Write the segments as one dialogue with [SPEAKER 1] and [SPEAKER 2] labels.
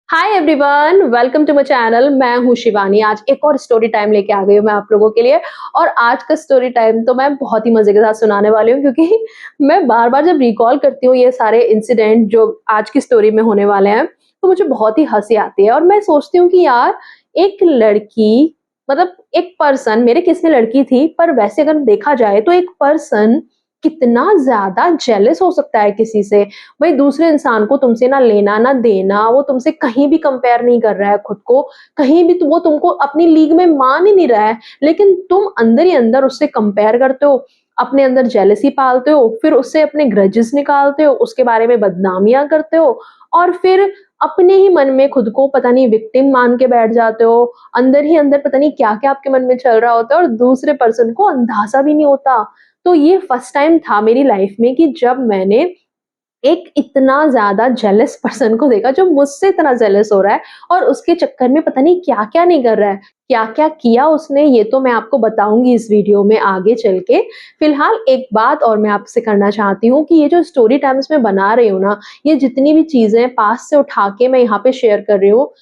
[SPEAKER 1] Hi everyone, welcome to my channel. मैं हूं शिवानी। आज एक और स्टोरी टाइम लेके आ गई हूं मैं आप लोगों के लिए। और आज का स्टोरी टाइम तो मैं बहुत ही मजे के साथ सुनाने वाली हूं, क्योंकि मैं बार बार जब रिकॉल करती हूँ ये सारे इंसिडेंट जो आज की स्टोरी में होने वाले हैं, तो मुझे बहुत ही हंसी आती है। और मैं सोचती हूँ कि यार, एक लड़की, मतलब एक पर्सन, मेरे केस में लड़की थी, पर वैसे अगर देखा जाए तो एक पर्सन कितना ज्यादा जेलस हो सकता है किसी से। भाई, दूसरे इंसान को तुमसे ना लेना ना देना, वो तुमसे कहीं भी कंपेयर नहीं कर रहा है खुद को, कहीं भी वो तुमको अपनी लीग में मान ही नहीं रहा है, लेकिन तुम अंदर ही अंदर उससे कंपेयर करते हो, अपने अंदर जेलसी पालते हो, फिर उससे अपने ग्रजेस निकालते हो, उसके बारे में बदनामियां करते हो, और फिर अपने ही मन में खुद को पता नहीं विक्टिम मान के बैठ जाते हो। अंदर ही अंदर पता नहीं क्या क्या आपके मन में चल रहा होता है, और दूसरे पर्सन को अंदाजा भी नहीं होता। तो ये फर्स्ट टाइम था मेरी लाइफ में कि जब मैंने एक इतना ज़्यादा जेलस पर्सन को देखा, जो मुझसे इतना जेलस हो रहा है, और उसके चक्कर में पता नहीं क्या-क्या नहीं कर रहा है। क्या-क्या किया उसने, ये तो मैं आपको बताऊँगी इस वीडियो में आगे चल के। फिलहाल एक बात और मैं आपसे करना चाहती हूँ कि ये जो स्टोरी टाइम्स मैं बना रही हूँ ना, ये जितनी भी चीज़ें पास्ट से उठा के मैं यहाँ पे शेयर कर रही हूँ,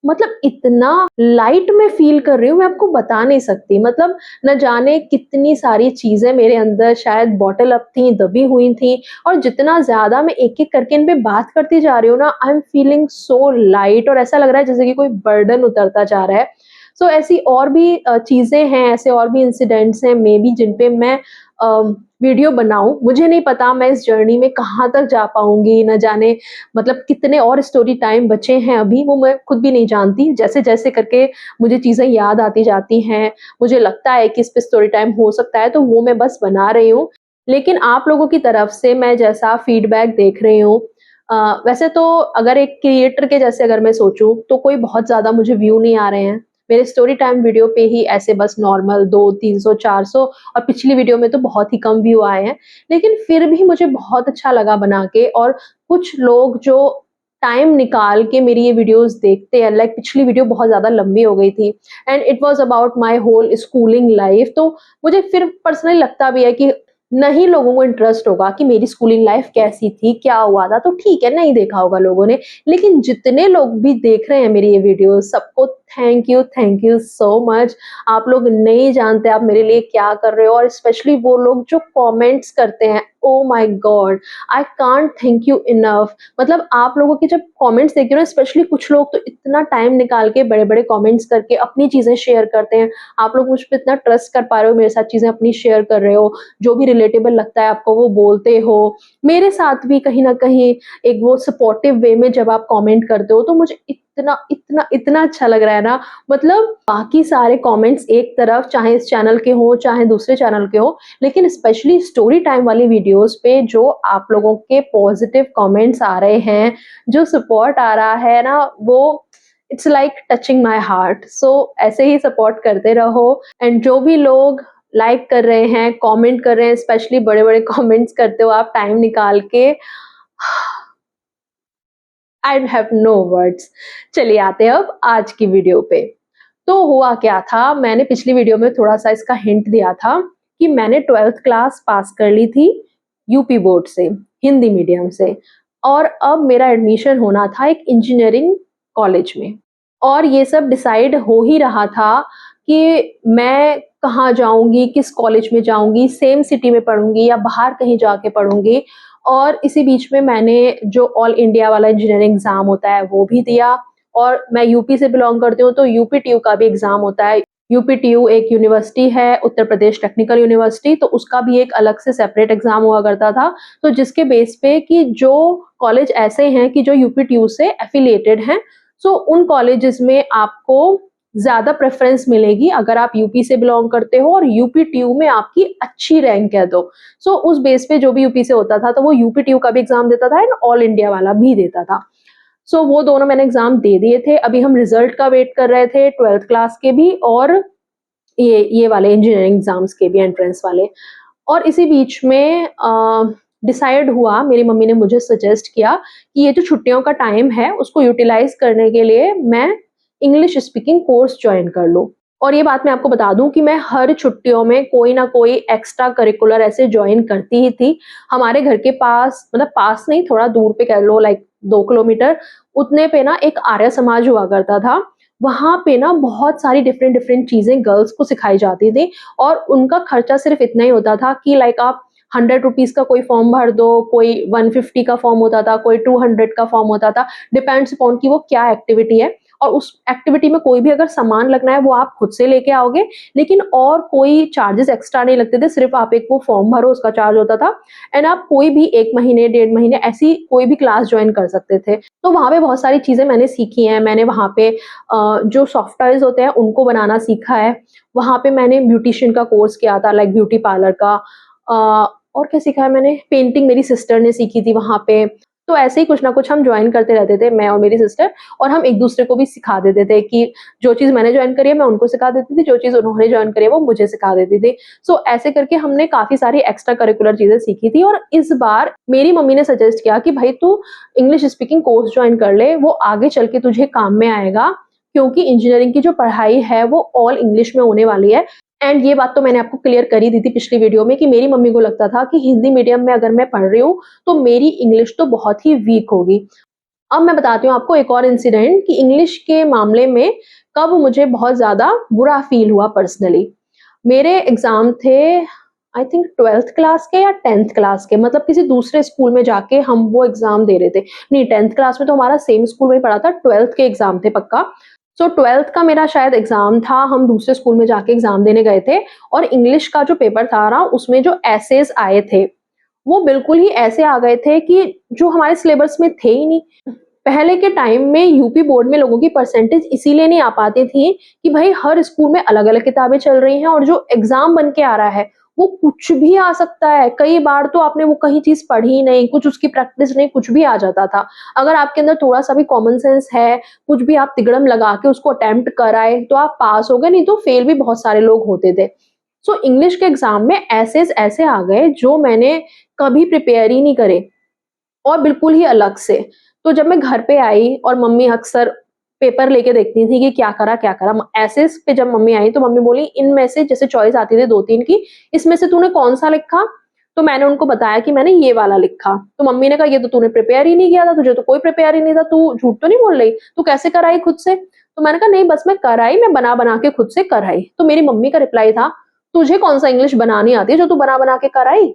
[SPEAKER 1] मतलब इतना लाइट में फ़ील कर रही हूँ, मैं आपको बता नहीं सकती। मतलब न जाने कितनी सारी चीज़ें मेरे अंदर शायद बॉटल अप थी, दबी हुई थी, और जितना ज़्यादा मैं एक-एक करके इन पे बात करती जा रही हूँ ना, I am feeling so light, और ऐसा लग रहा है जैसे कि कोई बर्डन उतरता जा रहा है। सो ऐसी और भी चीज़ें हैं, ऐसे और भी इंसिडेंट्स हैं मे बी जिन पे मैं वीडियो बनाऊँ। मुझे नहीं पता मैं इस जर्नी में कहाँ तक जा पाऊँगी, न जाने मतलब कितने और स्टोरी टाइम बचे हैं अभी, वो मैं खुद भी नहीं जानती। जैसे-जैसे करके मुझे चीज़ें याद आती जाती हैं, मुझे लगता है कि इस पे स्टोरी टाइम हो सकता है, तो वो मैं बस बना रही हूँ। लेकिन आप लोगों की तरफ से मैं जैसा फीडबैक देख रही हूँ, वैसे तो अगर एक क्रिएटर के जैसे अगर मैं सोचूँ, तो कोई बहुत ज़्यादा मुझे व्यू नहीं आ रहे हैं। मेरे स्टोरी टाइम वीडियो पे ही ऐसे बस नॉर्मल 2, 300, 400, और पिछली वीडियो में तो बहुत ही कम व्यू आए हैं। लेकिन फिर भी मुझे बहुत अच्छा लगा बना के, और कुछ लोग जो टाइम निकाल के मेरी ये वीडियोस देखते हैं, लाइक पिछली वीडियो बहुत ज़्यादा लंबी हो गई थी, and it was about my whole schooling life. तो मुझे फिर पर्सनली लगता भी है कि नहीं लोगों को इंटरेस्ट होगा कि मेरी स्कूलिंग लाइफ कैसी थी, क्या हुआ था, तो ठीक है, नहीं देखा होगा लोगों ने। लेकिन जितने लोग भी देख रहे हैं मेरी ये वीडियोस, सबको थैंक यू सो मच। आप लोग नहीं जानते आप मेरे लिए क्या कर रहे हो, और स्पेशली वो लोग जो कमेंट्स करते हैं, oh my God, I can't thank you enough. मतलब आप लोगों के जब कमेंट्स देखती हूँ ना, स्पेशली कुछ लोग तो इतना टाइम निकाल के बड़े-बड़े कमेंट्स करके अपनी चीज़ें शेयर करते हैं। आप लोग मुझ पे इतना ट्रस्ट कर पा रहे हो, मेरे साथ चीज़ें अपनी शेयर कर रहे हो, जो भी रिलेटेबल लगता है आपको वो बोलते हो। मेरे साथ भी कहीं न कहीं एक वो सपोर्टिव वे में जब आप कमेंट करते हो, तो मुझे इतना अच्छा लग रहा है ना। मतलब बाकी सारे कमेंट्स एक तरफ, चाहे इस चैनल के हों, चाहे दूसरे चैनल के हों, लेकिन स्पेशली स्टोरी टाइम वाली वीडियोस पे जो आप लोगों के पॉजिटिव कमेंट्स आ रहे हैं, जो सपोर्ट आ रहा है ना, वो it's like touching my heart. So ऐसे ही सपोर्ट करते रहो, एंड जो भी लोग लाइक कर रहे हैं, कमेंट कर रहे हैं, स्पेशली बड़े-बड़े कमेंट्स करते हो आप टाइम निकाल के, आई हैव नो वर्ड्स। चलिए आते हैं अब आज की वीडियो पे। तो हुआ क्या था, मैंने पिछली वीडियो में थोड़ा-सा इसका हिंट दिया था कि मैंने 12th क्लास पास कर ली थी यूपी बोर्ड से, हिंदी मीडियम से, और अब मेरा एडमिशन होना था एक इंजीनियरिंग कॉलेज में। और ये सब डिसाइड हो ही रहा था कि मैं कहाँ जाऊँगी, किस कॉलेज में जाऊँगी, सेम सिटी में पढ़ूँगी या बाहर कहीं जाके पढ़ूँगी। और इसी बीच में मैंने जो ऑल इंडिया वाला इंजीनियरिंग एग्ज़ाम होता है वो भी दिया, और मैं यूपी से बिलॉन्ग करती हूँ, तो यूपीटीयू का भी एग्ज़ाम होता है। यूपीटीयू एक यूनिवर्सिटी है, उत्तर प्रदेश टेक्निकल यूनिवर्सिटी, तो उसका भी एक अलग से सेपरेट एग्ज़ाम हुआ करता था। तो जिसके बेस पे कि जो कॉलेज ऐसे हैं कि जो यूपीटीयू से एफ़िलिएटेड हैं, सो उन कॉलेजेस में आपको ज़्यादा प्रेफ़रेंस मिलेगी अगर आप यूपी से बिलॉन्ग करते हो और यूपीटीयू में आपकी अच्छी रैंक है तो। सो उस बेस पे जो भी यूपी से होता था, तो वो यूपीटीयू का भी एग्ज़ाम देता था एंड ऑल इंडिया वाला भी देता था। सो वो दोनों मैंने एग्ज़ाम दे दिए थे। अभी हम रिज़ल्ट का वेट कर रहे थे 12th क्लास के भी, और ये वाले इंजीनियरिंग एग्ज़ाम्स के भी, एंट्रेंस वाले। और इसी बीच में डिसाइड हुआ, मेरी मम्मी ने मुझे सजेस्ट किया कि ये जो छुट्टियों का टाइम है उसको यूटिलाइज़ करने के लिए मैं इंग्लिश स्पीकिंग कोर्स जॉइन कर लूँ। और ये बात मैं आपको बता दूँ कि मैं हर छुट्टियों में कोई ना कोई एक्स्ट्रा करिकुलर ऐसे जॉइन करती ही थी। हमारे घर के पास, मतलब पास नहीं, थोड़ा दूर पे कह लो, लाइक 2 किलोमीटर, उतने पे ना एक आर्य समाज हुआ करता था। वहाँ पे ना बहुत सारी डिफरेंट डिफरेंट चीज़ें गर्ल्स को सिखाई जाती थी और उनका खर्चा सिर्फ़ इतना ही होता था कि लाइक आप ₹100 का कोई फॉर्म भर दो, कोई 150 का फॉर्म होता था, कोई 200 का फॉर्म होता था, डिपेंड्स अपॉन कि वो क्या एक्टिविटी है। और उस एक्टिविटी में कोई भी अगर सामान लगना है वो आप खुद से लेके आओगे, लेकिन और कोई चार्जेस एक्स्ट्रा नहीं लगते थे, सिर्फ़ आप एक वो फॉर्म भरो उसका चार्ज होता था एंड आप कोई भी 1 महीने, 1.5 महीने ऐसी कोई भी क्लास जॉइन कर सकते थे। तो वहाँ पे बहुत सारी चीज़ें मैंने सीखी हैं, मैंने वहाँ पे जो सॉफ्ट टॉयज़ होते हैं उनको बनाना सीखा है। वहाँ पे मैंने ब्यूटीशियन का कोर्स किया था, लाइक ब्यूटी पार्लर का। और क्या सीखा है मैंने? पेंटिंग मेरी सिस्टर ने सीखी थी वहाँ पे। तो ऐसे ही कुछ ना कुछ हम जॉइन करते रहते थे, मैं और मेरी सिस्टर, और हम एक-दूसरे को भी सिखा देते थे कि जो चीज़ मैंने जॉइन करी है मैं उनको सिखा देती थी, जो चीज़ उन्होंने जॉइन करी है वो मुझे सिखा देती थी। सो ऐसे करके हमने काफ़ी सारी एक्स्ट्रा करिकुलर चीज़ें सीखी थी और इस बार मेरी मम्मी ने सजेस्ट किया कि भाई तू इंग्लिश स्पीकिंग कोर्स जॉइन कर ले, वो आगे चल के तुझे काम में आएगा, क्योंकि इंजीनियरिंग की जो पढ़ाई है वो ऑल इंग्लिश में होने वाली है। एंड ये बात तो मैंने आपको क्लियर कर ही दी थी पिछली वीडियो में कि मेरी मम्मी को लगता था कि हिंदी मीडियम में अगर मैं पढ़ रही हूँ, तो मेरी इंग्लिश तो बहुत ही वीक होगी। अब मैं बताती हूँ आपको एक और इंसिडेंट कि इंग्लिश के मामले में कब मुझे बहुत ज़्यादा बुरा फ़ील हुआ पर्सनली। मेरे एग्ज़ाम थे आई थिंक 12th क्लास के या 10th क्लास के, मतलब किसी दूसरे स्कूल में जाके हम वो एग्ज़ाम दे रहे थे। नहीं, 10th क्लास में तो हमारा सेम स्कूल में ही पढ़ा था, 12th के एग्ज़ाम थे पक्का। सो 12th का मेरा शायद एग्ज़ाम था, हम दूसरे स्कूल में जाके एग्ज़ाम देने गए थे और इंग्लिश का जो पेपर था ना, उसमें जो एसेज़ आए थे, वो बिल्कुल ही ऐसे आ गए थे कि जो हमारे सिलेबस में थे ही नहीं। पहले के टाइम में यूपी बोर्ड में लोगों की परसेंटेज इसीलिए नहीं आ पाती थी कि भाई हर स्कूल में अलग-अलग किताबें चल रही हैं और जो एग्ज़ाम बन के आ रहा है, वो कुछ भी आ सकता है। कई बार तो आपने वो कहीं चीज़ पढ़ी ही नहीं, कुछ उसकी प्रैक्टिस नहीं, कुछ भी आ जाता था। अगर आपके अंदर थोड़ा-सा भी कॉमन सेंस है, कुछ भी आप तिकड़म लगा के उसको अटेम्प्ट कर आए, तो आप पास हो गए, नहीं तो फेल भी बहुत सारे लोग होते थे। सो इंग्लिश के एग्ज़ाम में एसेज़ ऐसे आ गए जो मैंने कभी प्रिपेयर ही नहीं करे और बिल्कुल ही अलग से। तो जब मैं घर पे आई और मम्मी अक्सर पेपर लेके देखती थी कि क्या करा, क्या करा? एसेज़ पे जब मम्मी आई तो मम्मी बोली, "इनमें से" जैसे चॉइस आती थी 2-3 की, "इसमें से तूने कौन-सा लिखा?" तो मैंने उनको बताया कि मैंने ये वाला लिखा। तो मम्मी ने कहा, "ये तो तूने प्रिपेयर ही नहीं किया था, तुझे तो कोई प्रिपेयर ही नहीं था, तू झूठ तो नहीं बोल रही? तू कैसे कर आई खुद से?" तो मैंने कहा, "नहीं, बस मैं कर आई, मैं बना-बना के खुद से कर आई।" तो मेरी मम्मी का रिप्लाई था, "तुझे कौन-सा इंग्लिश बनानी आती है जो तू बना-बना के कर आई?"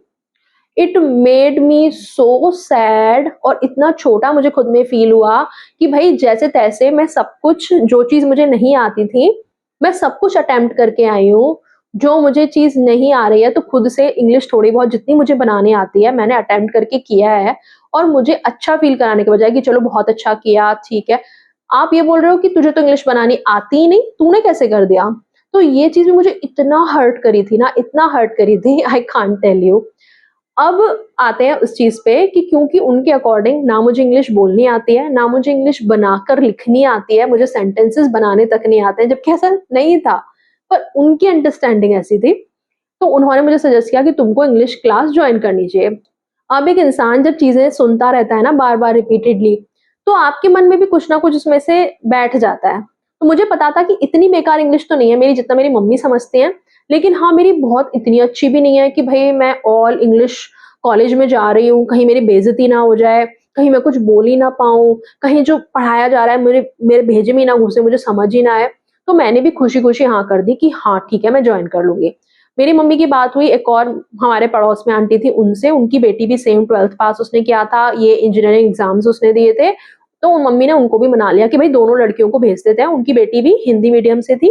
[SPEAKER 1] It made me so sad और इतना छोटा मुझे खुद में फ़ील हुआ कि भई जैसे-तैसे मैं सब कुछ, जो चीज़ मुझे नहीं आती थी, मैं सब कुछ अटेम्प्ट करके आई हूँ। जो मुझे चीज़ नहीं आ रही है तो खुद से इंग्लिश थोड़ी बहुत जितनी मुझे बनानी आती है मैंने अटेम्प्ट करके किया है और मुझे अच्छा फ़ील कराने के बजाय कि चलो बहुत अच्छा किया, ठीक है। आप ये बोल रहे हो कि तुझे तो इंग्लिश बनानी आती ही नहीं, तूने कैसे कर दिया? तो ये चीज़ भी मुझे इतना हर्ट करी थी ना, इतना हर्ट करी थी आई कांट टेल यू। अब आते हैं उस चीज़ पे कि क्योंकि उनके अकॉर्डिंग ना मुझे इंग्लिश बोलनी आती है, ना मुझे इंग्लिश बनाकर लिखनी आती है, मुझे सेंटेंसेस बनाने तक नहीं आते हैं, जबकि ऐसा नहीं था। पर उनकी अंडरस्टैंडिंग ऐसी थी, तो उन्होंने मुझे सजेस्ट किया कि तुमको इंग्लिश क्लास जॉइन करनी चाहिए। अब एक इंसान जब चीज़ें सुनता रहता है ना बार-बार रिपीटेडली, तो आपके मन में भी कुछ ना कुछ उसमें से बैठ जाता है। तो मुझे पता था कि इतनी बेकार इंग्लिश तो नहीं है मेरी जितना मेरी मम्मी समझती हैं, लेकिन हाँ, मेरी बहुत इतनी अच्छी भी नहीं है कि भई मैं ऑल इंग्लिश कॉलेज में जा रही हूँ, कहीं मेरी बेइज़्ज़ती ना हो जाए, कहीं मैं कुछ बोल ही ना पाऊँ, कहीं जो पढ़ाया जा रहा है मेरे मेरे भेजे में ही ना घुसे, मुझे समझ ही ना आए। तो मैंने भी खुशी-खुशी हाँ कर दी कि हाँ, ठीक है, मैं जॉइन कर लूँगी। मेरी मम्मी की बात हुई एक और हमारे पड़ोस में आंटी थी उनसे, उनकी बेटी भी सेम 12th पास उसने किया था, ये इंजीनियरिंग एग्ज़ाम्स उसने दिए थे, तो मम्मी ने उनको भी मना लिया कि भई दोनों लड़कियों को भेज देते हैं, उनकी बेटी भी हिंदी मीडियम से थी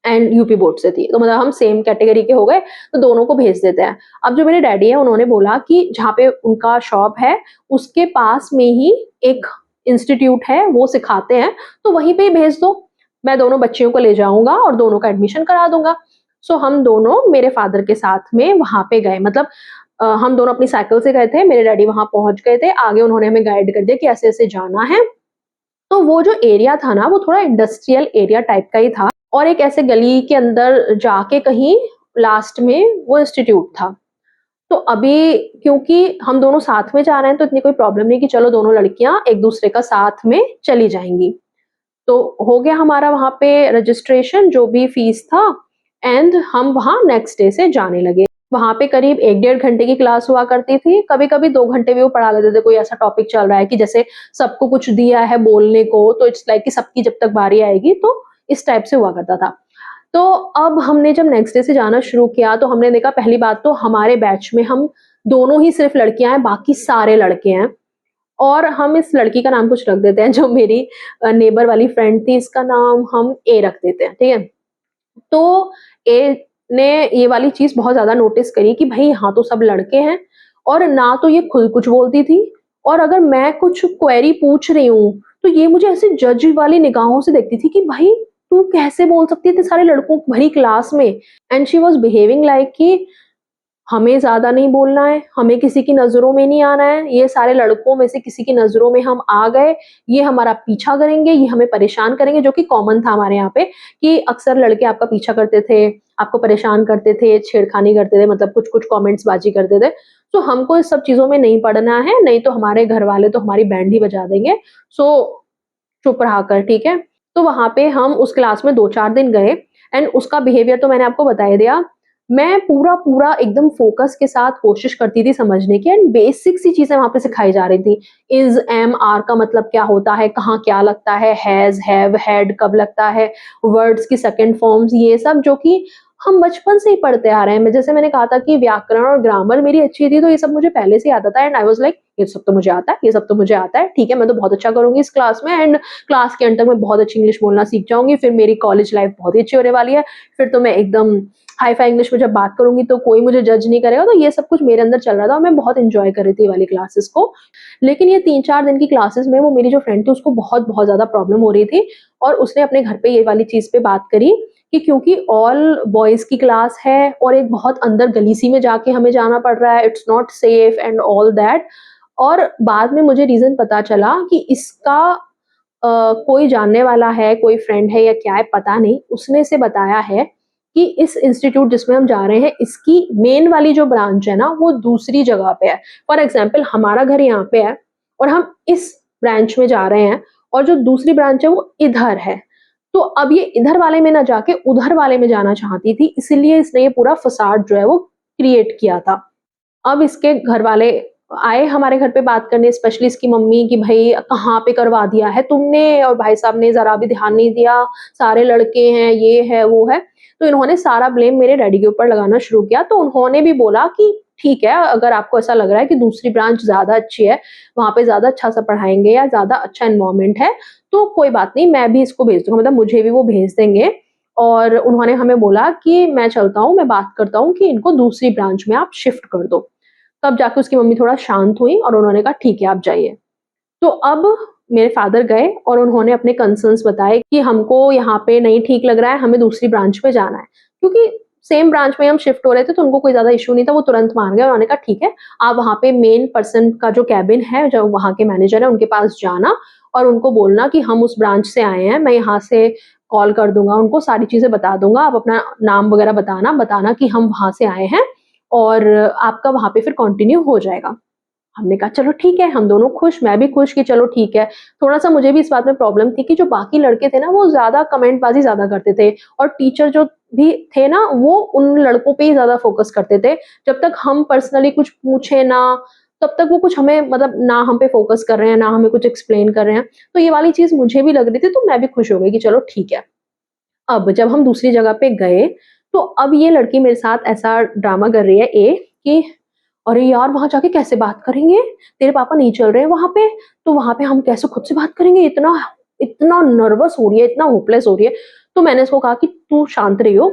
[SPEAKER 1] एंड यूपी बोर्ड से थी, तो मतलब हम सेम कैटेगरी के हो गए, तो दोनों को भेज देते हैं। अब जो मेरे डैडी हैं उन्होंने बोला कि जहाँ पे उनका शॉप है, उसके पास में ही एक इंस्टीट्यूट है, वो सिखाते हैं, तो वहीं पे ही भेज दो। मैं दोनों बच्चियों को ले जाऊँगा और दोनों का एडमिशन करा दूँगा। सो हम दोनों मेरे फादर के साथ में वहाँ पे गए, मतलब हम दोनों अपनी साइकिल से गए थे, मेरे डैडी वहाँ पहुँच गए थे, आगे उन्होंने हमें गाइड कर दिया कि ऐसे-ऐसे जाना है। तो वो जो एरिया था ना, वो थोड़ा इंडस्ट्रियल एरिया टाइप का ही था और एक ऐसे गली के अंदर जाके कहीं लास्ट में वो इंस्टीट्यूट था। तो अभी क्योंकि हम दोनों साथ में जा रहे हैं तो इतनी कोई प्रॉब्लम नहीं कि चलो दोनों लड़कियाँ एक-दूसरे का साथ में चली जाएँगी। तो हो गया हमारा वहाँ पे रजिस्ट्रेशन, जो भी फीस था एंड हम वहाँ नेक्स्ट डे से जाने लगे। वहाँ पे करीब 1 डेढ़ घंटे की क्लास हुआ करती थी, कभी-कभी 2 घंटे भी वो पढ़ा लेते थे, कोई ऐसा टॉपिक चल रहा है कि जैसे सबको कुछ दिया है बोलने को, तो इट्स लाइक कि सबकी जब तक बारी आएगी, तो इस टाइप से हुआ करता था। तो अब हमने जब नेक्स्ट डे से जाना शुरू किया, तो हमने देखा पहली बात तो हमारे बैच में हम दोनों ही सिर्फ़ लड़कियाँ हैं, बाकी सारे लड़के हैं। और हम इस लड़की का नाम कुछ रख देते हैं, जो मेरी नेबर वाली फ्रेंड थी, इसका नाम हम ए रख देते हैं, ठीक है? तो ए ने ये वाली चीज़ बहुत ज़्यादा नोटिस करी कि भई यहाँ तो सब लड़के हैं और ना तो ये खुद कुछ बोलती थी, और अगर मैं कुछ क्वेरी पूछ रही हूँ, तो ये मुझे ऐसे जज वाली निगाहों से देखती थी कि भाई तू कैसे बोल सकती है इतने सारे लड़कों भरी क्लास में? And she was behaving like कि हमें ज़्यादा नहीं बोलना है, हमें किसी की नज़रों में नहीं आना है, ये सारे लड़कों में से किसी की नज़रों में हम आ गए, ये हमारा पीछा करेंगे, ये हमें परेशान करेंगे, जो कि कॉमन था हमारे यहाँ पे कि अक्सर लड़के आपका पीछा करते थे, आपको परेशान करते थे, छेड़खानी करते थे, मतलब कुछ-कुछ कमेंट्स बाजी करते थे। सो हमको इस सब चीज़ों में नहीं पड़ना है, नहीं तो हमारे घर वाले तो हमारी बैंड ही बजा देंगे। सो चुप रहा कर, ठीक है? तो वहाँ पे हम उस क्लास में 2-4 दिन गए एंड उसका बिहेवियर तो मैंने आपको बता ही दिया। मैं पूरा-पूरा एकदम फ़ोकस के साथ कोशिश करती थी समझने की एंड बेसिक सी चीज़ें वहाँ पे सिखाई जा रही थी। इज़, एम, आर का मतलब क्या होता है, कहाँ क्या लगता है, हैज़, हैव, हैड कब लगता है, वर्ड्स की सेकंड फॉर्म्स, ये सब जो कि हम बचपन से ही पढ़ते आ रहे हैं। मैं जैसे मैंने कहा था कि व्याकरण और ग्रामर मेरी अच्छी थी, तो ये सब मुझे पहले से ही आता था एंड आई वाज़ लाइक ये सब तो मुझे आता है, ये सब तो मुझे आता है, ठीक है, मैं तो बहुत अच्छा करूँगी इस क्लास में एंड क्लास के एंड तक मैं बहुत अच्छी इंग्लिश बोलना सीख जाऊँगी, फिर मेरी कॉलेज लाइफ़ बहुत ही अच्छी होने वाली है, फिर तो मैं एकदम हाई-फाई इंग्लिश में जब बात करूँगी तो कोई मुझे जज नहीं करेगा, तो ये सब कुछ मेरे अंदर चल रहा था और मैं बहुत एन्जॉय कर रही थी ये वाली क्लासेस को। लेकिन ये 3-4 दिन की क्लासेस में वो मेरी जो फ्रेंड थी उसको बहुत-बहुत ज़्यादा प्रॉब्लम हो रही थी और उसने अपने घर पे ये वाली चीज़ पे बात करी कि क्योंकि ऑल बॉयज़ की क्लास है और एक बहुत अंदर गली-सी में जाके हमें जाना पड़ रहा है, it's not safe and all that. और बाद में मुझे रीज़न पता चला कि इसका कोई जानने वाला है, कोई फ्रेंड है या क्या है पता नहीं, उसने इसे बताया है कि इस इंस्टीट्यूट जिसमें हम जा रहे हैं, इसकी मेन वाली जो ब्रांच है ना, वो दूसरी जगह पे है। फॉर एग्ज़ाम्पल हमारा घर यहाँ पे है और हम इस ब्रांच में जा रहे हैं और जो दूसरी ब्रांच है वो इधर है। तो अब ये इधर वाले में ना जाके उधर वाले में जाना चाहती थी, इसीलिए इसने ये पूरा फ़साड जो है वो क्रिएट किया था। अब इसके घरवाले आए हमारे घर पे बात करने, स्पेशली इसकी मम्मी, कि भई कहाँ पे करवा दिया है तुमने? और भाई साहब ने ज़रा भी ध्यान नहीं दिया, सारे लड़के हैं, ये है, वो है। तो इन्होंने सारा ब्लेम मेरे डैडी के ऊपर लगाना शुरू किया, तो उन्होंने भी बोला कि ठीक है, अगर आपको ऐसा लग रहा है कि दूसरी ब्रांच ज़्यादा अच्छी है, वहाँ पे ज़्यादा अच्छा-सा पढ़ाएँगे या ज़्यादा अच्छा एनवायरनमेंट है, तो कोई बात नहीं, मैं भी इसको भेज दूँगा, मतलब मुझे भी वो भेज देंगे। और उन्होंने हमें बोला कि मैं चलता हूँ, मैं बात करता हूँ कि इनको दूसरी ब्रांच में आप शिफ्ट कर दो। तब जाके उसकी मम्मी थोड़ा शांत हुई और उन्होंने कहा ठीक है आप जाइए। तो अब मेरे फादर गए और उन्होंने अपने कंसर्न्स बताए कि हमको यहाँ पे नहीं ठीक लग रहा है, हमें दूसरी ब्रांच में जाना है। क्योंकि सेम ब्रांच में हम शिफ्ट हो रहे थे तो उनको कोई ज़्यादा इश्यू नहीं था, वो तुरंत मान गए। उन्होंने कहा ठीक है, आप वहाँ पे मेन पर्सन का जो केबिन है, जो वहाँ के मैनेजर हैं, उनके पास जाना और उनको बोलना कि हम उस ब्रांच से आए हैं, मैं यहाँ से कॉल कर दूँगा, उनको सारी चीज़ें बता दूँगा, आप अपना नाम वगैरह बताना, बताना कि हम वहाँ से आए हैं और आपका वहाँ पे फिर कंटिन्यू हो जाएगा। हमने कहा चलो ठीक है, हम दोनों खुश, मैं भी खुश कि चलो ठीक है। थोड़ा-सा मुझे भी इस बात में प्रॉब्लम थी कि जो बाकी लड़के थे ना, वो ज़्यादा कमेंटबाज़ी ज़्यादा करते थे और टीचर जो भी थे ना, वो उन लड़कों पे ही ज़्यादा फ़ोकस करते थे। जब तक हम पर्सनली कुछ पूछे ना, तब तक वो कुछ हमें, मतलब ना हम पे फ़ोकस कर रहे हैं, ना हमें कुछ एक्सप्लेन कर रहे हैं। तो ये वाली चीज़ मुझे भी लग रही थी, तो मैं भी खुश हो गई कि चलो ठीक है। अब जब हम दूसरी जगह पे गए, तो अब ये लड़की मेरे साथ ऐसा ड्रामा कर रही है कि अरे यार! वहाँ जाके कैसे बात करेंगे? तेरे पापा नहीं चल रहे हैं वहाँ पे, तो वहाँ पे हम कैसे खुद से बात करेंगे? इतना इतना नर्वस हो रही है, इतना होपलेस हो रही है। तो मैंने इसको कहा कि तू शांत रहियो,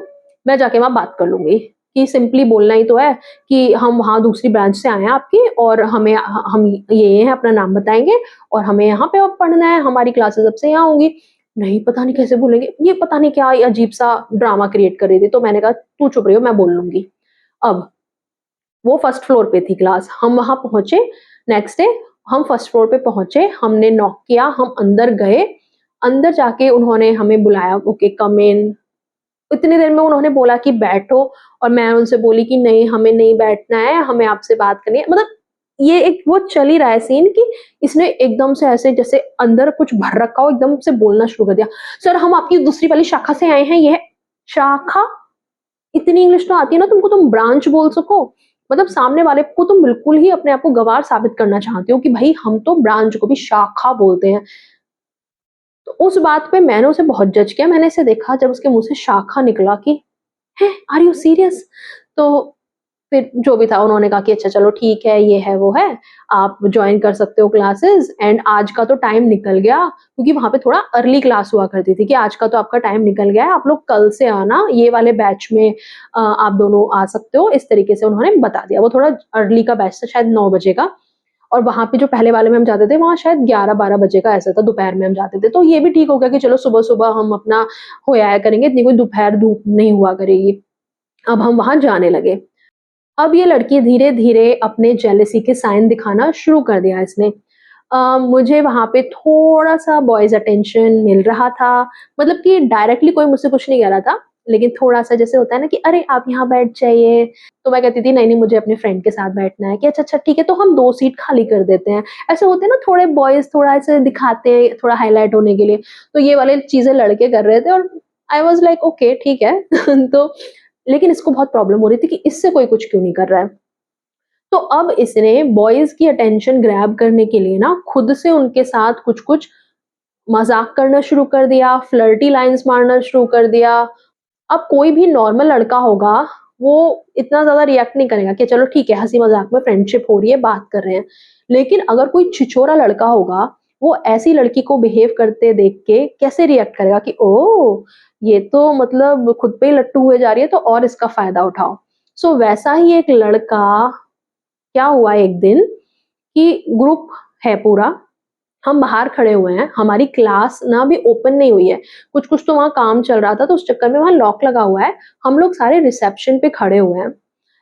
[SPEAKER 1] मैं जाके वहाँ बात कर लूँगी। कि सिंपली बोलना ही तो है कि हम वहाँ दूसरी ब्रांच से आए हैं आपकी और हमें हम ये हैं, अपना नाम बताएँगे और हमें यहाँ पे अब पढ़ना है, हमारी क्लासेस अब से यहाँ होंगी। नहीं, पता नहीं कैसे बोलेंगे, ये पता नहीं क्या अजीब-सा ड्रामा क्रिएट कर रही थी। तो मैंने कहा तू चुप रही हो, मैं बोल लूँगी। अब वो फर्स्ट फ्लोर पे थी क्लास, हम वहाँ पहुँचे, नेक्स्ट डे हम फर्स्ट फ्लोर पे पहुँचे, हमने नॉक किया, हम अंदर गए, अंदर जाके उन्होंने हमें बुलाया, ओके कम इन। इतनी देर में उन्होंने बोला कि बैठो और मैं उनसे बोली कि नहीं हमें नहीं बैठना है, हमें आपसे बात करनी है। मतलब ये एक वो चल ही रहा है सीन कि इसने एकदम से ऐसे जैसे अंदर कुछ भर रखा हो, एकदम से बोलना शुरू कर दिया, सर हम आपकी दूसरी वाली शाखा से आए हैं, ये है शाखा? इतनी इंग्लिश तो आती है ना तुमको, तुम ब्रांच बोल सको। मतलब सामने वाले को तुम बिल्कुल ही अपने आप को गँवार साबित करना चाहते हो कि भाई हम तो ब्रांच को भी शाखा बोलते हैं। तो उस बात पे मैंने उसे बहुत जज किया। मैंने इसे देखा जब उसके मुँह से शाखा निकला कि हैं! Are you serious? तो फिर जो भी था उन्होंने कहा कि अच्छा चलो ठीक है, ये है, वो है, आप जॉइन कर सकते हो क्लासेस एंड आज का तो टाइम निकल गया, क्योंकि वहाँ पे थोड़ा अर्ली क्लास हुआ करती थी कि आज का तो आपका टाइम निकल गया है, आप लोग कल से आना, ये वाले बैच में आप दोनों आ सकते हो। इस तरीके से उन्होंने बता दिया। वो थोड़ा अर्ली का बैच था, शायद 9 बजे का, और वहाँ पे जो पहले वाले में हम जाते थे, वहाँ शायद 11-12 बजे का ऐसा था, दोपहर में हम जाते थे। तो ये भी ठीक हो गया कि चलो सुबह-सुबह हम अपना हो आया करेंगे, इतनी कोई दोपहर धूप नहीं हुआ करेगी। अब हम वहाँ जाने लगे। अब ये लड़की धीरे-धीरे अपने जेलसी के साइन दिखाना शुरू कर दिया इसने। मुझे वहाँ पे थोड़ा-सा बॉयज़ अटेंशन मिल रहा था, मतलब कि डायरेक्टली कोई मुझसे कुछ नहीं कह रहा था, लेकिन थोड़ा-सा जैसे होता है ना कि अरे आप यहाँ बैठ जाइए, तो मैं कहती थी नहीं-नहीं मुझे अपने फ्रेंड के साथ बैठना है, कि अच्छा-अच्छा ठीक है तो हम 2 सीट खाली कर देते हैं। ऐसे होते हैं ना थोड़े बॉयज़ थोड़ा ऐसे दिखाते हैं थोड़ा हाइलाइट होने के लिए, तो ये वाली चीज़ें लड़के कर रहे थे और आई वाज़ लाइक ओके ठीक है। तो लेकिन इसको बहुत प्रॉब्लम हो रही थी कि इससे कोई कुछ क्यों नहीं कर रहा है। तो अब इसने बॉयज़ की अटेंशन ग्रैब करने के लिए ना खुद से उनके साथ कुछ-कुछ मज़ाक करना शुरू कर दिया, फ्लर्टी लाइन्स मारना शुरू कर दिया। अब कोई भी नॉर्मल लड़का होगा, वो इतना ज़्यादा रिएक्ट नहीं करेगा कि चलो ठीक है, हँसी-मज़ाक में फ्रेंडशिप हो रही है, बात कर रहे हैं। लेकिन अगर कोई छिछोरा लड़का होगा, वो ऐसी लड़की को बिहेव करते देख के कैसे रिएक्ट करेगा कि ओह! ये तो मतलब खुद पे ही लट्टू हुए जा रही है, तो और इसका फ़ायदा उठाओ। सो वैसा ही एक लड़का क्या हुआ एक दिन कि ग्रुप है पूरा, हम बाहर खड़े हुए हैं, हमारी क्लास ना अभी ओपन नहीं हुई है। कुछ-कुछ तो वहाँ काम चल रहा था, तो उस चक्कर में वहाँ लॉक लगा हुआ है। हम लोग सारे रिसेप्शन पे खड़े हुए हैं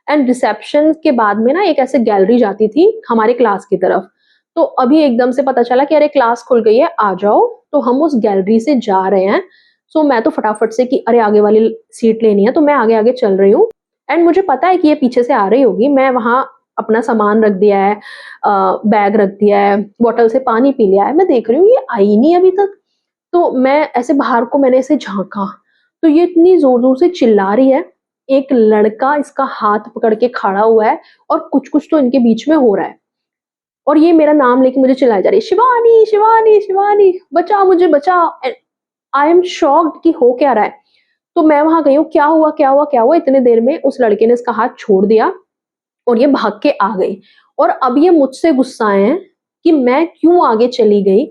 [SPEAKER 1] एंड रिसेप्शन के बाद में ना एक ऐसे गैलरी जाती थी हमारी क्लास की तरफ। तो अभी एकदम से पता चला कि अरे क्लास खुल गई है, आ जाओ। तो हम उस गैलरी से जा रहे हैं। सो मैं तो फटाफट से कि अरे आगे वाली सीट लेनी है, तो मैं आगे-आगे चल रही हूँ एंड मुझे पता है कि ये पीछे से आ रही होगी। मैं वहाँ अपना सामान रख दिया है, बैग रख दिया है, बॉटल से पानी पी लिया है। मैं देख रही हूँ ये आई नहीं अभी तक। तो मैं ऐसे बाहर को मैंने ऐसे झाँका, तो ये इतनी ज़ोर-ज़ोर से चिल्ला रही है। एक लड़का इसका हाथ पकड़ के खड़ा हुआ है और कुछ-कुछ तो इनके बीच में हो रहा है और ये मेरा नाम लेके मुझे चिल्लाए जा रही है, "शिवानी, शिवानी, शिवानी, बचा मुझे बचा।" एंड आई एम शॉक्ड कि हो क्या रहा है? तो मैं वहाँ गई हूँ, क्या हुआ, क्या हुआ, क्या हुआ? इतनी देर में उस लड़के ने इसका हाथ छोड़ दिया और ये भाग के आ गई और अब ये मुझसे गुस्साए हैं कि मैं क्यों आगे चली गई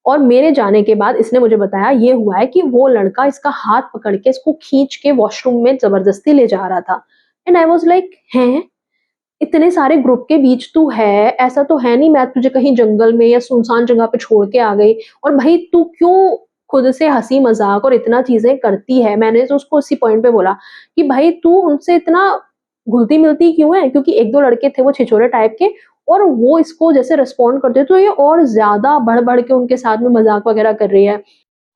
[SPEAKER 1] और मेरे जाने के बाद इसने मुझे बताया ये हुआ है कि वो लड़का इसका हाथ पकड़ के इसको खींच के वॉशरूम में ज़बरदस्ती ले जा रहा था। एंड आई वाज़ लाइक हैं? इतने सारे ग्रुप के बीच तू है, ऐसा तो है नहीं मैं तुझे कहीं जंगल में या सुनसान जगह पे छोड़ के आ गई और भई तू क्यों खुद से हँसी-मज़ाक और इतना चीज़ें करती है। मैंने तो उसको उसी पॉइंट पे बोला कि भाई तू उनसे इतना घुलती-मिलती क्यों है? क्योंकि 1-2 लड़के थे वो छिछोरे टाइप के और वो इसको जैसे रिस्पॉन्ड करते तो ये और ज़्यादा बढ़-बढ़ के उनके साथ में मज़ाक वगैरह कर रही है।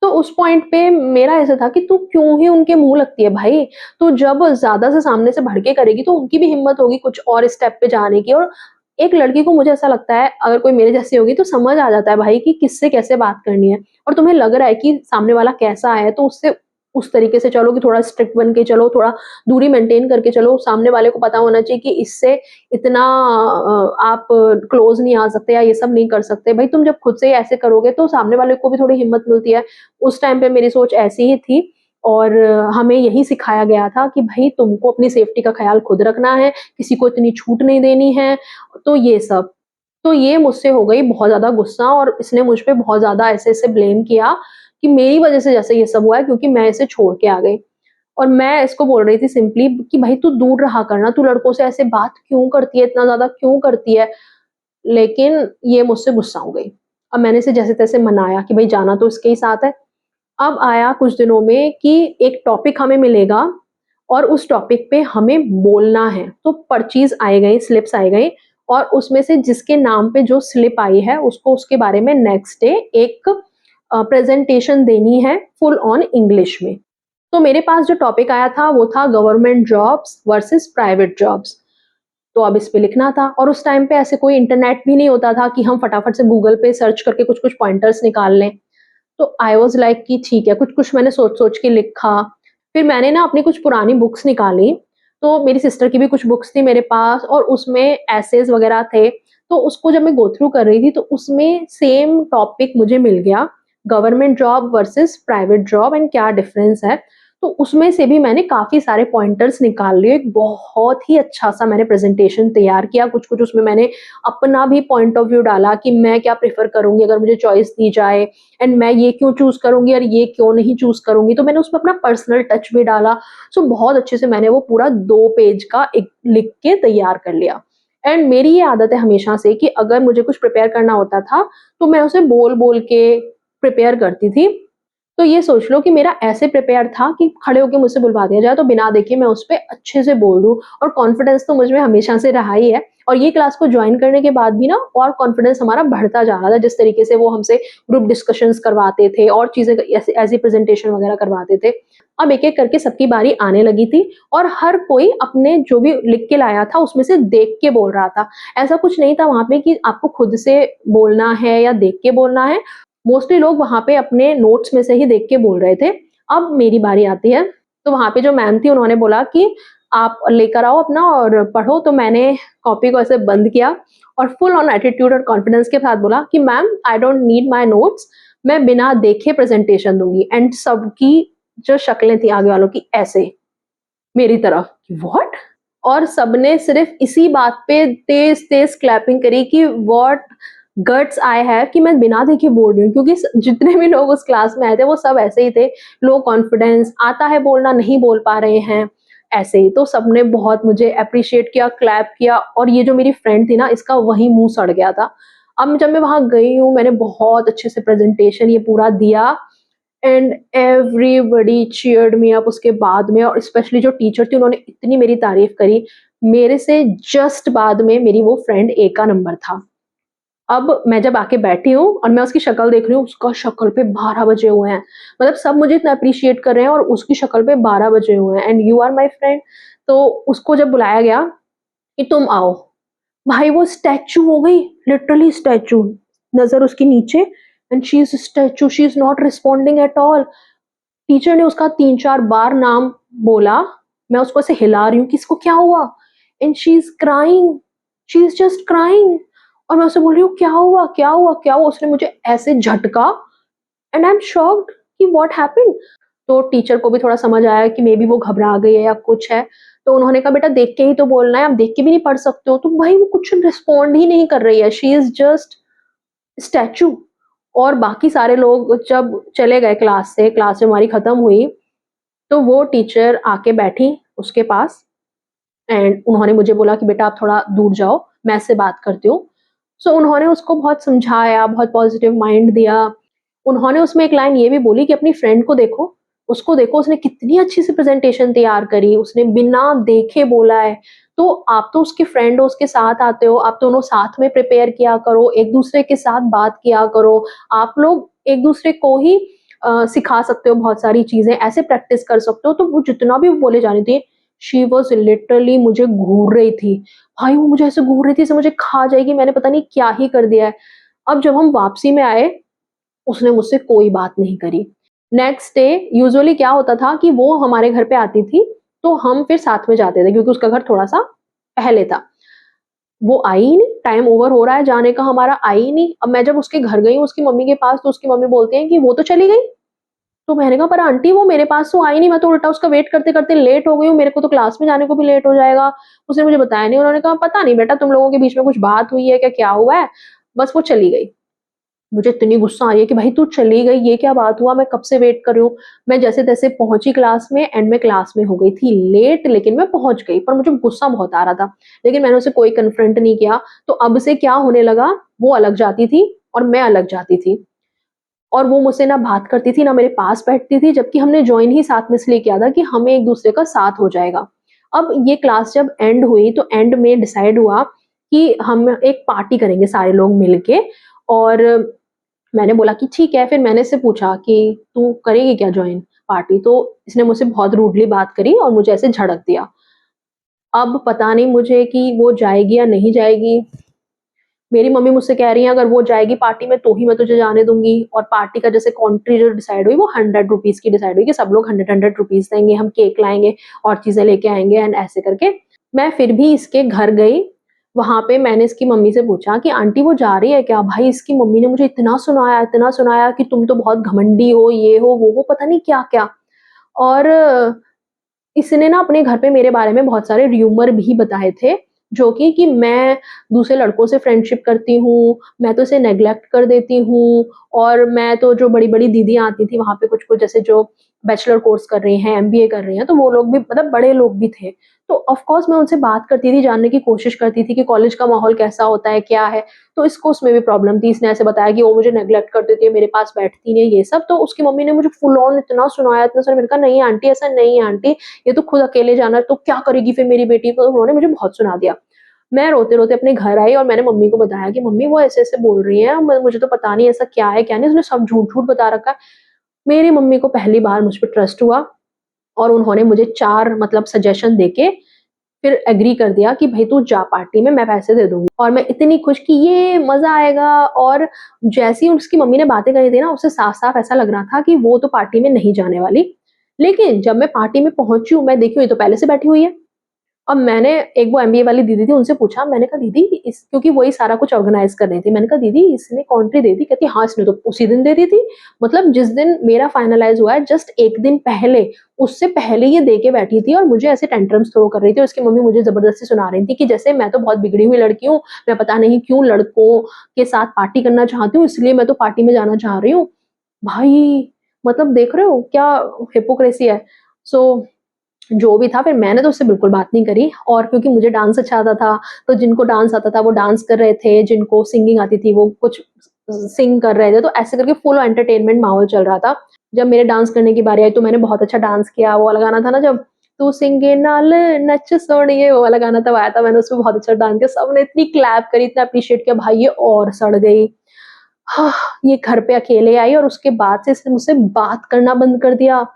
[SPEAKER 1] तो उस पॉइंट पे मेरा ऐसा था कि तू क्यों ही उनके मुँह लगती है भाई? तू जब ज़्यादा से सामने से भड़के करेगी तो उनकी भी हिम्मत होगी कुछ और स्टेप पे जाने की और एक लड़की को मुझे ऐसा लगता है अगर कोई मेरे जैसी होगी तो समझ आ जाता है भाई कि किससे कैसे बात करनी है और तुम्हें लग रहा है कि सामने वाला कैसा है तो उससे उस तरीके से चलो कि थोड़ा स्ट्रिक्ट बन के चलो, थोड़ा दूरी मेंटेन करके चलो। सामने वाले को पता होना चाहिए कि इससे इतना आप क्लोज़ नहीं आ सकते या ये सब नहीं कर सकते। भई तुम जब खुद से ही ऐसे करोगे तो सामने वाले को भी थोड़ी हिम्मत मिलती है। उस टाइम पे मेरी सोच ऐसी ही थी और हमें यही सिखाया गया था कि भई तुमको अपनी सेफ्टी का ख़्याल खुद रखना है, किसी को इतनी छूट नहीं देनी है, तो ये सब। तो ये मुझसे हो गई बहुत ज़्यादा गुस्सा और इसने मुझ पे बहुत ज़्यादा ऐसे-ऐसे ब्लेम किया कि मेरी वज़ह से जैसे ये सब हुआ है क्योंकि मैं इसे छोड़ के आ गई। और मैं इसको बोल रही थी सिंपली कि भाई तू दूर रहा कर ना, तू लड़कों से ऐसे बात क्यों करती है, इतना ज़्यादा क्यों करती है? लेकिन ये मुझसे गुस्सा हो गई। अब मैंने इसे जैसे-तैसे मनाया कि भई जाना तो इसके ही साथ है। अब आया कुछ दिनों में कि एक टॉपिक हमें मिलेगा और उस टॉपिक पे हमें बोलना है। तो पर्चीज़ आए गए, स्लिप्स आए गए और उसमें से जिसके नाम पे जो स्लिप आई है, उसको उसके बारे में नेक्स्ट डे एक प्रेज़ेंटेशन देनी है फुल ऑन इंग्लिश में। तो मेरे पास जो टॉपिक आया था वो था government jobs versus private jobs. तो अब इस पे लिखना था और उस टाइम पे ऐसे कोई इंटरनेट भी नहीं होता था कि हम फटाफट से गूगल पे सर्च करके कुछ कुछ पॉइंटर्स निकाल लें। तो आई वाज़ लाइक कि ठीक है, कुछ-कुछ मैंने सोच-सोच के लिखा। फिर मैंने ना अपनी कुछ पुरानी बुक्स निकाली, तो मेरी सिस्टर की भी कुछ बुक्स थी मेरे पास और उसमें एसेज़ वगैरह थे। तो उसको जब मैं गो थ्रू कर रही थी तो उसमें सेम टॉपिक मुझे मिल गया, government job versus private job and क्या डिफरेंस है। तो उसमें से भी मैंने काफ़ी सारे पॉइंटर्स निकाल लिए, एक बहुत ही अच्छा-सा मैंने प्रेज़ेंटेशन तैयार किया, कुछ-कुछ उसमें मैंने अपना भी पॉइंट ऑफ व्यू डाला कि मैं क्या प्रेफ़र करूँगी अगर मुझे चॉइस दी जाए एंड मैं ये क्यों चूज़ करूँगी और ये क्यों नहीं चूज़ करूँगी। तो मैंने उसमें अपना पर्सनल टच भी डाला। सो बहुत अच्छे से मैंने वो पूरा 2 पेज का एक लिख के तैयार कर लिया। एंड मेरी ये आदत है हमेशा से कि अगर मुझे कुछ प्रिपेयर करना होता था, तो मैं उसे बोल-बोल के प्रिपेयर करती थी। तो ये सोच लो कि मेरा ऐसे प्रिपेयर था कि खड़े होके मुझसे बुलवा दिया जाए तो बिना देखे मैं उस पे अच्छे से बोल दूँ और कॉन्फिडेंस तो मुझ में हमेशा से रहा ही है। और ये क्लास को जॉइन करने के बाद भी ना और कॉन्फिडेंस हमारा बढ़ता जा रहा था, जिस तरीके से वो हमसे ग्रुप डिस्कशंस करवाते थे और चीज़ें ऐसे ऐसी प्रेज़ेंटेशन वगैरह करवाते थे। अब एक-एक करके सबकी बारी आने लगी थी और हर कोई अपने जो भी लिख के लाया था उसमें से देख के बोल रहा था। ऐसा कुछ नहीं था वहाँ पे कि आपको खुद से बोलना है या देख के बोलना है। मोस्टली लोग वहाँ पे अपने नोट्स में से ही देख के बोल रहे थे। अब मेरी बारी आती है, तो वहाँ पे जो मैम थी उन्होंने बोला कि आप लेकर आओ अपना और पढ़ो, तो मैंने कॉपी को ऐसे बंद किया और फुल ऑन एटीट्यूड और कॉन्फिडेंस के साथ बोला कि ma'am I don't need my notes, मैं बिना देखे प्रेज़ेंटेशन दूँगी। एंड सबकी जो शक्लें थी आगे वालों की ऐसे मेरी तरफ, व्हाट? और सबने सिर्फ इसी बात पे तेज-तेज क्लैपिंग करी कि व्हाट गट्स आई हैव कि मैं बिना देखे बोल रही हूँ, क्योंकि जितने भी लोग उस क्लास में आए थे वो सब ऐसे ही थे, लो कॉन्फिडेंस, आता है बोलना नहीं बोल पा रहे हैं, ऐसे ही। तो सबने बहुत मुझे एप्रिशिएट किया, क्लैप किया और ये जो मेरी फ्रेंड थी ना इसका वहीं मुँह सड़ गया था। अब जब मैं वहाँ गई हूँ मैंने बहुत अच्छे से प्रेज़ेंटेशन ये पूरा दिया and everybody cheered me up उसके बाद में, और स्पेशली जो टीचर थी उन्होंने इतनी मेरी तारीफ करी। मेरे से जस्ट बाद में मेरी वो फ्रेंड ए का नंबर था। अब मैं जब आके बैठी हूँ और मैं उसकी शक्ल देख रही हूँ, उसका शक्ल पे 12 बजे हुए हैं। मतलब सब मुझे इतना एप्रिशिएट कर रहे हैं और उसकी शक्ल पे 12 बजे हुए हैं and you are my friend. तो उसको जब बुलाया गया कि तुम आओ, भाई वो स्टैच्यू हो गई, लिटरली स्टैच्यू। नज़र उसकी नीचे and she is statue, she is not responding at all. Teacher ने उसका 3-4 बार नाम बोला, मैं उसको ऐसे हिला रही हूँ कि इसको क्या हुआ? And she is just crying. और मैं उससे बोल रही हूँ क्या हुआ? क्या हुआ? क्या हुआ? उसने मुझे ऐसे झटका एंड आई एम शॉक्ड कि व्हाट हैपेंड? तो टीचर को भी थोड़ा समझ आया कि मे बी वो घबरा गई है या कुछ है। तो उन्होंने कहा बेटा देख के ही तो बोलना है, आप देख के भी नहीं पढ़ सकते हो। तो भाई वो कुछ रिस्पॉन्ड ही नहीं कर रही है, शी इज़ जस्ट स्टैच्यू। और बाकी सारे लोग जब चले गए क्लास से, क्लास जब हमारी खत्म हुई, तो वो टीचर आके बैठी उसके पास एंड उन्होंने मुझे बोला कि बेटा आप थोड़ा दूर जाओ, मैं इससे बात करती हूँ। सो उन्होंने उसको बहुत समझाया, बहुत पॉजिटिव माइंड दिया। उन्होंने उसमें एक लाइन ये भी बोली कि अपनी फ्रेंड को देखो, उसको देखो उसने कितनी अच्छी सी प्रेज़ेंटेशन तैयार करी, उसने बिना देखे बोला है। तो आप तो उसकी फ्रेंड हो, उसके साथ आते हो, आप दोनों साथ में प्रिपेयर किया करो, एक-दूसरे के साथ बात किया करो। आप लोग एक-दूसरे को ही सिखा सकते हो बहुत सारी चीज़ें, ऐसे प्रैक्टिस कर सकते हो। तो वो जितना भी वो बोले जा रही थी, शी वाज़ लिटरली मुझे घूर रही थी। भाई वो मुझे ऐसे घूर रही थी जैसे मुझे खा जाएगी, मैंने पता नहीं क्या ही कर दिया है। अब जब हम वापसी में आए, उसने मुझसे कोई बात नहीं करी। नेक्स्ट डे यूजुअली क्या होता था कि वो हमारे घर पे आती थी, तो हम फिर साथ में जाते थे क्योंकि उसका घर थोड़ा-सा पहले था। वो आई ही नहीं, टाइम ओवर हो रहा है जाने का हमारा, आई ही नहीं। अब मैं जब उसके घर गई हूँ उसकी मम्मी के पास, तो उसकी मम्मी बोलती हैं कि वो तो चली गई। तो मैंने कहा पर आंटी वो मेरे पास तो आई नहीं, मैं तो उल्टा उसका वेट करते-करते लेट हो गई हूँ, मेरे को तो क्लास में जाने को भी लेट हो जाएगा। उसने मुझे बताया नहीं। उन्होंने कहा पता नहीं बेटा तुम लोगों के बीच में कुछ बात हुई है क्या, क्या हुआ है? बस वो चली गई। मुझे इतनी गुस्सा आ रही है कि भाई तू चली गई, ये क्या बात हुआ? मैं कब से वेट कर रही हूँ। मैं जैसे-तैसे पहुँची क्लास में एंड मैं क्लास में हो गई थी लेट, लेकिन मैं पहुँच गई, पर मुझे गुस्सा बहुत आ रहा था। लेकिन मैंने उसे कोई कन्फ्रंट नहीं किया। तो अब से क्या होने लगा, वो अलग जाती थी और मैं अलग जाती थी। और वो मुझसे ना बात करती थी, ना मेरे पास बैठती थी, जबकि हमने जॉइन ही साथ में इसलिए किया था कि हमें एक-दूसरे का साथ हो जाएगा। अब ये क्लास जब एंड हुई, तो एंड में डिसाइड हुआ कि हम एक पार्टी करेंगे सारे लोग मिल के। और मैंने बोला कि ठीक है, फिर मैंने इससे पूछा कि तू करेगी क्या जॉइन पार्टी? तो इसने मुझसे बहुत रूडली बात करी और मुझे ऐसे झड़क दिया। अब पता नहीं मुझे कि वो जाएगी या नहीं जाएगी। मेरी मम्मी मुझसे कह रही है अगर वो जाएगी पार्टी में तो ही मैं तुझे जाने दूंगी, और पार्टी का जैसे कॉन्ट्री जो डिसाइड हुई वो 100 रुपीज की डिसाइड हुई कि सब लोग 100 देंगे, हम केक लाएंगे और चीजें लेके आएंगे, एंड ऐसे करके मैं फिर भी इसके घर गई। वहां पे मैंने इसकी मम्मी से पूछा कि आंटी वो जा रही है क्या? भाई इसकी मम्मी ने मुझे इतना सुनाया कि तुम तो बहुत घमंडी हो, ये हो वो पता नहीं क्या क्या। और इसने ना अपने घर पे मेरे बारे में बहुत सारे र्यूमर भी बताए थे, जो कि मैं दूसरे लड़कों से फ्रेंडशिप करती हूँ, मैं तो इसे नेग्लेक्ट कर देती हूँ, और मैं तो जो बड़ी-बड़ी दीदियाँ आती थी वहाँ पे कुछ-कुछ जैसे जो बैचलर कोर्स कर रही हैं, एमबीए कर रही हैं, तो वो लोग भी मतलब बड़े लोग भी थे। तो ऑफ कोर्स मैं उनसे बात करती थी, जानने की कोशिश करती थी कि कॉलेज का माहौल कैसा होता है, क्या है? तो इसको उसमें भी प्रॉब्लम थी। इसने ऐसे बताया कि वो मुझे नेग्लेक्ट कर देती है, मेरे पास बैठती नहीं है, ये सब। तो उसकी मम्मी ने मुझे फुल ऑन इतना सुनाया, इतना सारा। मैंने कहा, "नहीं आंटी, ऐसा नहीं है आंटी, ये तो खुद अकेले जाना है, तो क्या करेगी फिर मेरी बेटी?" तो उन्होंने मुझे बहुत सुना दिया। मैं रोते-रोते अपने घर आई और मैंने मम्मी को बताया कि मम्मी वो ऐसे-ऐसे बोल रही हैं, म मुझे तो पता नहीं ऐसा क्या है, क्या नहीं, उसने सब झूठ-झूठ बता रखा है। मेरी मम्मी को पहली बार मुझ पे ट्रस्ट हुआ और उन्होंने मुझे 4 मतलब सजेशन देके फिर एग्री कर दिया कि भई तू जा पार्टी में, मैं पैसे दे दूँगी। और मैं इतनी खुश कि ये मज़ा आएगा। और जैसे ही उसकी मम्मी ने बातें कही थी ना, उससे साफ-साफ ऐसा लग रहा था कि वो तो पार्टी में नहीं जाने वाली। लेकिन जब मैं पार्टी में पहुँची हूँ, मैं देखी हूँ ये तो पहले से बैठी हुई है। अब मैंने एक वो एमबीए वाली दीदी थी, उनसे पूछा, मैंने कहा दीदी इस क्योंकि वही सारा कुछ ऑर्गेनाइज़ कर रही थी। मैंने कहा दीदी इसने कॉन्ट्री दे दी? कहती हाँ, इसने तो उसी दिन दे दी थी। मतलब जिस दिन मेरा फाइनलाइज़ हुआ है जस्ट 1 दिन पहले, उससे पहले ये दे के बैठी थी और मुझे ऐसे टेंट्रम्स थ्रो कर रही थी। उसकी मम्मी मुझे ज़बरदस्ती सुना रही थी कि जैसे मैं तो बहुत बिगड़ी हुई लड़की हूँ, मैं पता नहीं क्यों लड़कों के साथ पार्टी करना चाहती हूँ, इसलिए मैं तो पार्टी में जाना चाह रही हूँ। भाई मतलब देख रहे हो क्या हिपोक्रेसी है। सो जो भी था, फिर मैंने तो उससे बिल्कुल बात नहीं करी। और क्योंकि मुझे डांस अच्छा आता था, तो जिनको डांस आता था वो डांस कर रहे थे, जिनको सिंगिंग आती थी वो कुछ सिंग कर रहे थे, तो ऐसे करके फुल एंटरटेनमेंट माहौल चल रहा था। जब मेरे डांस करने की बारी आई तो मैंने बहुत अच्छा डांस किया। वो वाला गाना था ना जब, तू सिंगे नाल नच सोहणिए, वो वाला गाना तब आया था, मैंने उसमें बहुत अच्छा डांस किया। सबने इतनी क्लैप करी, इतना एप्रिशिएट किया, भाई ये और सड़ गई। हाँ, ये घर पे अकेले आई और उसके बाद से इसने मुझसे बात करना बंद कर दिया।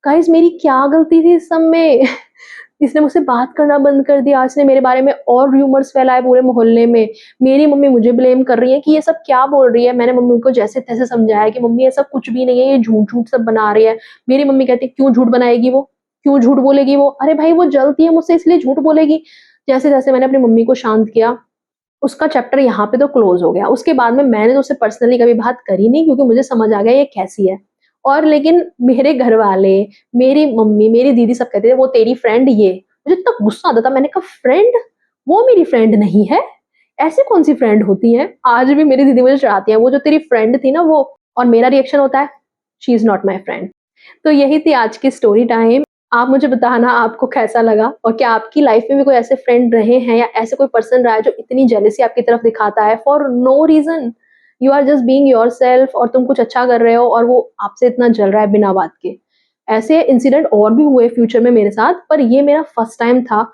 [SPEAKER 1] गाइस मेरी क्या गलती थी इस सब में? इसने मुझसे बात करना बंद कर दिया, इसने मेरे बारे में और रूमर्स फैलाए पूरे मोहल्ले में। मेरी मम्मी मुझे ब्लेम कर रही है कि ये सब क्या बोल रही है। मैंने मम्मी को जैसे-तैसे समझाया कि मम्मी ऐसा कुछ भी नहीं है, ये झूठ-झूठ सब बना रही है। मेरी मम्मी कहती है क्यों झूठ बनाएगी वो? क्यों झूठ बोलेगी वो? अरे भाई वो जलती है मुझसे इसलिए झूठ बोलेगी। जैसे-जैसे मैंने अपनी मम्मी को शांत किया, उसका चैप्टर यहाँ पे तो क्लोज़ हो गया। उसके बाद में मैंने तो उससे पर्सनली कभी बात करी नहीं, क्योंकि मुझे समझ आ गया ये कैसी है। और लेकिन मेरे घरवाले, मेरी मम्मी, मेरी दीदी सब कहते थे वो तेरी फ्रेंड ये। मुझे इतना गुस्सा आता था, मैंने कहा फ्रेंड? वो मेरी फ्रेंड नहीं है। ऐसी कौन-सी फ्रेंड होती हैं? आज भी मेरी दीदी मुझे चिढ़ाती हैं, वो जो तेरी फ्रेंड थी ना वो। और मेरा रिएक्शन होता है, she is not my friend. तो यही थी आज की स्टोरी टाइम। आप मुझे बताना आपको कैसा लगा, और क्या आपकी लाइफ में भी कोई ऐसे फ्रेंड रहे हैं या ऐसे कोई पर्सन रहा है जो इतनी जेलसी आपकी तरफ दिखाता है for no reason. You are just being yourself और तुम कुछ अच्छा कर रहे हो और वो आपसे इतना जल रहा है बिना बात के। ऐसे इंसिडेंट और भी हुए फ्यूचर में मेरे साथ, पर ये मेरा फर्स्ट टाइम था।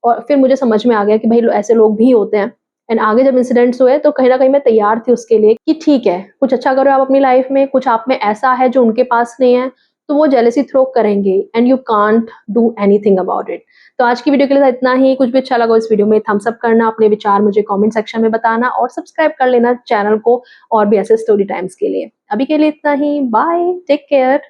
[SPEAKER 1] और फिर मुझे समझ में आ गया कि भई ऐसे लोग भी होते हैं। एंड आगे जब इंसिडेंट्स हुए तो कहीं न कहीं मैं तैयार थी उसके लिए कि ठीक है, कुछ अच्छा करो आप अपनी लाइफ में, कुछ आप में ऐसा है जो उनके पास नहीं है, तो वो जेलसी थ्रो करेंगे and you can't do anything about it. तो आज की वीडियो के लिए इतना ही। कुछ भी अच्छा लगा इस वीडियो में थम्स अप करना, अपने विचार मुझे कमेंट सेक्शन में बताना और सब्सक्राइब कर लेना चैनल को और भी ऐसे स्टोरी टाइम्स के लिए। अभी के लिए इतना ही, बाय, टेक केयर।